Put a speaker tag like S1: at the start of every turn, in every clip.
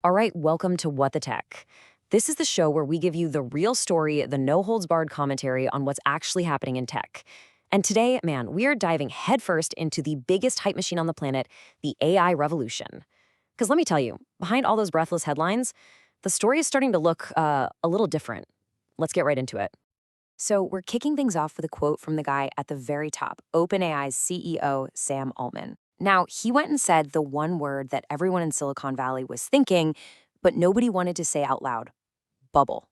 S1: All right, welcome to What the Tech. This is the show where we give you the real story, the no-holds-barred commentary on what's actually happening in tech. And today, man, we are diving headfirst into the biggest hype machine on the planet, the AI revolution. Because let me tell you, behind all those breathless headlines, the story is starting to look a little different. Let's get right into it. So we're kicking things off with a quote from the guy at the very top, OpenAI's CEO, Sam Altman. Now, he went and said the one word that everyone in Silicon Valley was thinking, but nobody wanted to say out loud: bubble.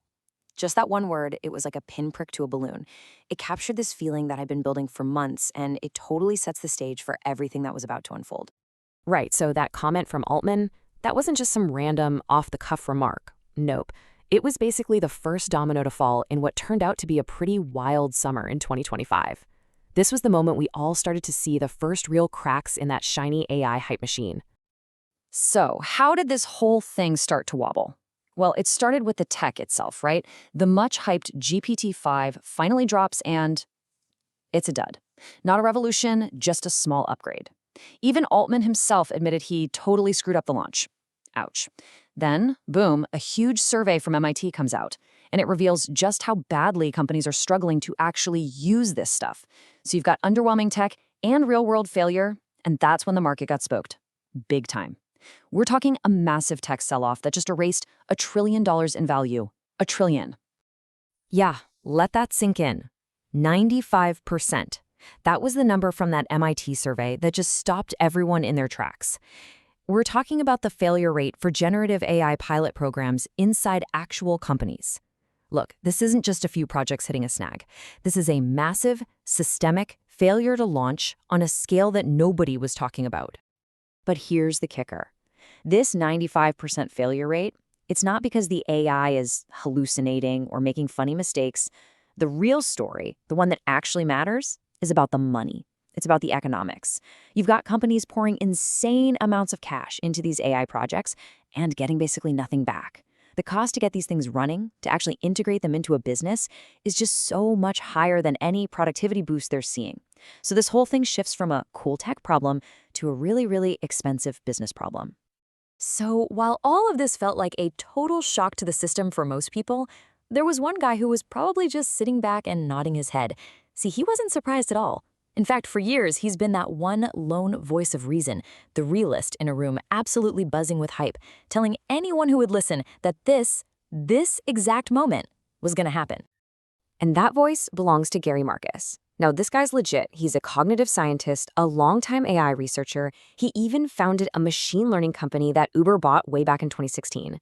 S1: Just that one word, it was like a pinprick to a balloon. It captured this feeling that I'd been building for months, and it totally sets the stage for everything that was about to unfold. Right, so that comment from Altman, that wasn't just some random, off-the-cuff remark. Nope. It was basically the first domino to fall in what turned out to be a pretty wild summer in 2025. This was the moment we all started to see the first real cracks in that shiny AI hype machine. So, how did this whole thing start to wobble? Well, it started with the tech itself, right? The much-hyped GPT-5 finally drops and it's a dud. Not a revolution, just a small upgrade. Even Altman himself admitted he totally screwed up the launch. Ouch. Then, boom, a huge survey from MIT comes out, and it reveals just how badly companies are struggling to actually use this stuff. So you've got underwhelming tech and real-world failure, and that's when the market got spooked. Big time. We're talking a massive tech sell-off that just erased $1 trillion in value. $1 trillion. Yeah, let that sink in. 95%. That was the number from that MIT survey that just stopped everyone in their tracks. We're talking about the failure rate for generative AI pilot programs inside actual companies. Look, this isn't just a few projects hitting a snag. This is a massive, systemic failure to launch on a scale that nobody was talking about. But here's the kicker. This 95% failure rate, it's not because the AI is hallucinating or making funny mistakes. The real story, the one that actually matters, is about the money. It's about the economics. You've got companies pouring insane amounts of cash into these AI projects and getting basically nothing back. The cost to get these things running, to actually integrate them into a business, is just so much higher than any productivity boost they're seeing. So this whole thing shifts from a cool tech problem to a really, really expensive business problem. So while all of this felt like a total shock to the system for most people, there was one guy who was probably just sitting back and nodding his head. See, he wasn't surprised at all. In fact, for years, he's been that one lone voice of reason, the realist in a room absolutely buzzing with hype, telling anyone who would listen that this exact moment was going to happen. And that voice belongs to Gary Marcus. Now, this guy's legit. He's a cognitive scientist, a longtime AI researcher. He even founded a machine learning company that Uber bought way back in 2016.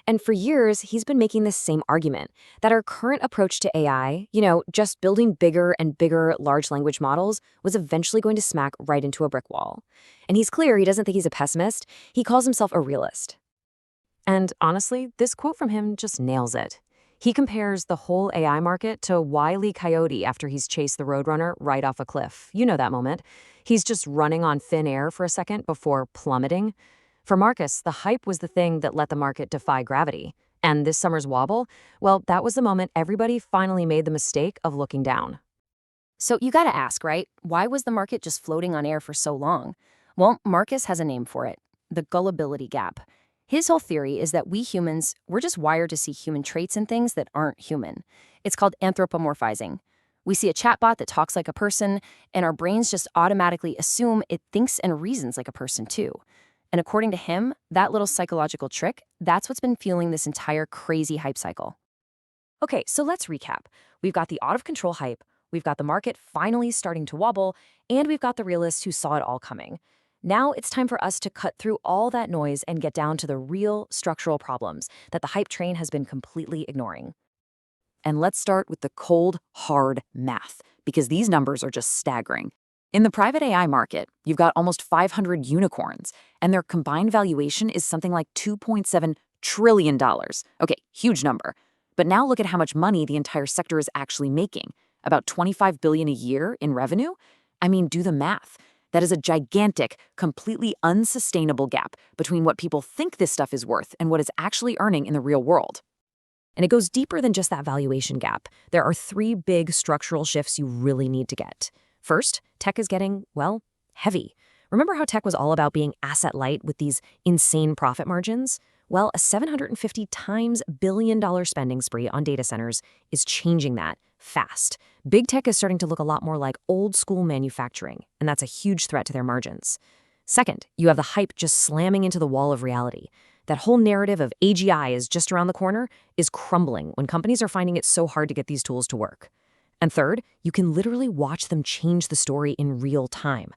S1: And for years, he's been making this same argument, that our current approach to AI, just building bigger and bigger large language models, was eventually going to smack right into a brick wall. And he's clear he doesn't think he's a pessimist. He calls himself a realist. And honestly, this quote from him just nails it. He compares the whole AI market to Wile E. Coyote after he's chased the Roadrunner right off a cliff. You know that moment. He's just running on thin air for a second before plummeting. For Marcus, the hype was the thing that let the market defy gravity. And this summer's wobble, well, that was the moment everybody finally made the mistake of looking down. So you gotta ask, right? Why was the market just floating on air for so long? Well, Marcus has a name for it: the gullibility gap. His whole theory is that we humans, we're just wired to see human traits in things that aren't human. It's called anthropomorphizing. We see a chatbot that talks like a person, and our brains just automatically assume it thinks and reasons like a person too. And according to him, that little psychological trick, that's what's been fueling this entire crazy hype cycle. Okay, so let's recap. We've got the out-of-control hype, we've got the market finally starting to wobble, and we've got the realists who saw it all coming. Now it's time for us to cut through all that noise and get down to the real structural problems that the hype train has been completely ignoring. And let's start with the cold, hard math, because these numbers are just staggering. In the private AI market, you've got almost 500 unicorns, and their combined valuation is something like $2.7 trillion. Okay, huge number. But now look at how much money the entire sector is actually making. About $25 billion a year in revenue? I mean, do the math. That is a gigantic, completely unsustainable gap between what people think this stuff is worth and what it's actually earning in the real world. And it goes deeper than just that valuation gap. There are 3 big structural shifts you really need to get. First, tech is getting, well, heavy. Remember how tech was all about being asset light with these insane profit margins? Well, a 750 times billion-dollar spending spree on data centers is changing that fast. Big tech is starting to look a lot more like old-school manufacturing, and that's a huge threat to their margins. Second, you have the hype just slamming into the wall of reality. That whole narrative of AGI is just around the corner is crumbling when companies are finding it so hard to get these tools to work. And third, you can literally watch them change the story in real time.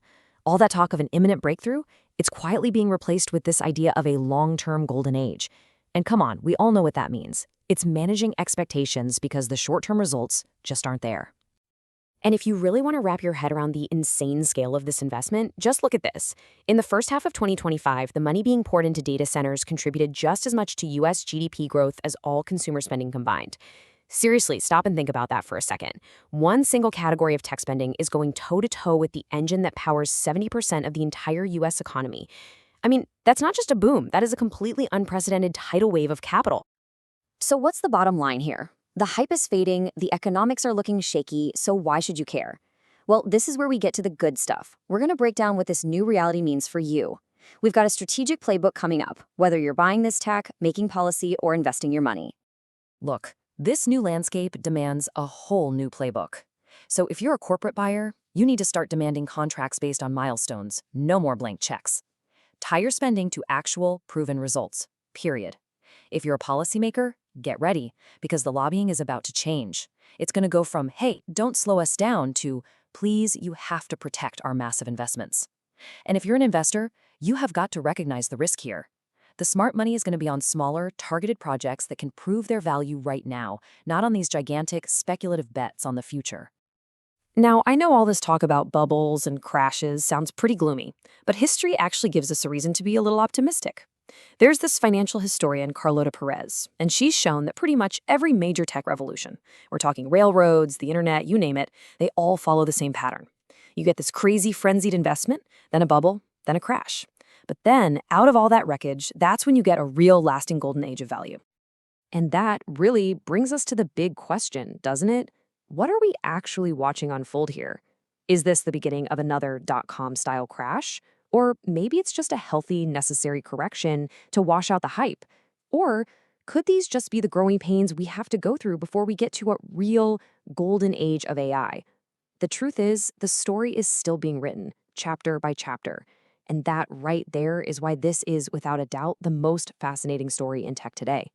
S1: All that talk of an imminent breakthrough, it's quietly being replaced with this idea of a long-term golden age. And come on, we all know what that means. It's managing expectations because the short-term results just aren't there. And if you really want to wrap your head around the insane scale of this investment, just look at this. In the first half of 2025, the money being poured into data centers contributed just as much to US GDP growth as all consumer spending combined. Seriously, stop and think about that for a second. One single category of tech spending is going toe-to-toe with the engine that powers 70% of the entire US economy. I mean, that's not just a boom, that is a completely unprecedented tidal wave of capital. So what's the bottom line here? The hype is fading, the economics are looking shaky, so why should you care? Well, this is where we get to the good stuff. We're going to break down what this new reality means for you. We've got a strategic playbook coming up, whether you're buying this tech, making policy, or investing your money. Look, this new landscape demands a whole new playbook. So if you're a corporate buyer, you need to start demanding contracts based on milestones, no more blank checks. Tie your spending to actual, proven results, period. If you're a policymaker, get ready, because the lobbying is about to change. It's going to go from, hey, don't slow us down, to, please, you have to protect our massive investments. And if you're an investor, you have got to recognize the risk here. The smart money is going to be on smaller, targeted projects that can prove their value right now, not on these gigantic, speculative bets on the future. Now, I know all this talk about bubbles and crashes sounds pretty gloomy, but history actually gives us a reason to be a little optimistic. There's this financial historian, Carlota Perez, and she's shown that pretty much every major tech revolution, we're talking railroads, the internet, you name it, they all follow the same pattern. You get this crazy frenzied investment, then a bubble, then a crash. But then, out of all that wreckage, that's when you get a real lasting golden age of value. And that really brings us to the big question, doesn't it? What are we actually watching unfold here? Is this the beginning of another dot-com style crash? Or maybe it's just a healthy, necessary correction to wash out the hype? Or could these just be the growing pains we have to go through before we get to a real golden age of AI? The truth is, the story is still being written, chapter by chapter. And that right there is why this is, without a doubt, the most fascinating story in tech today.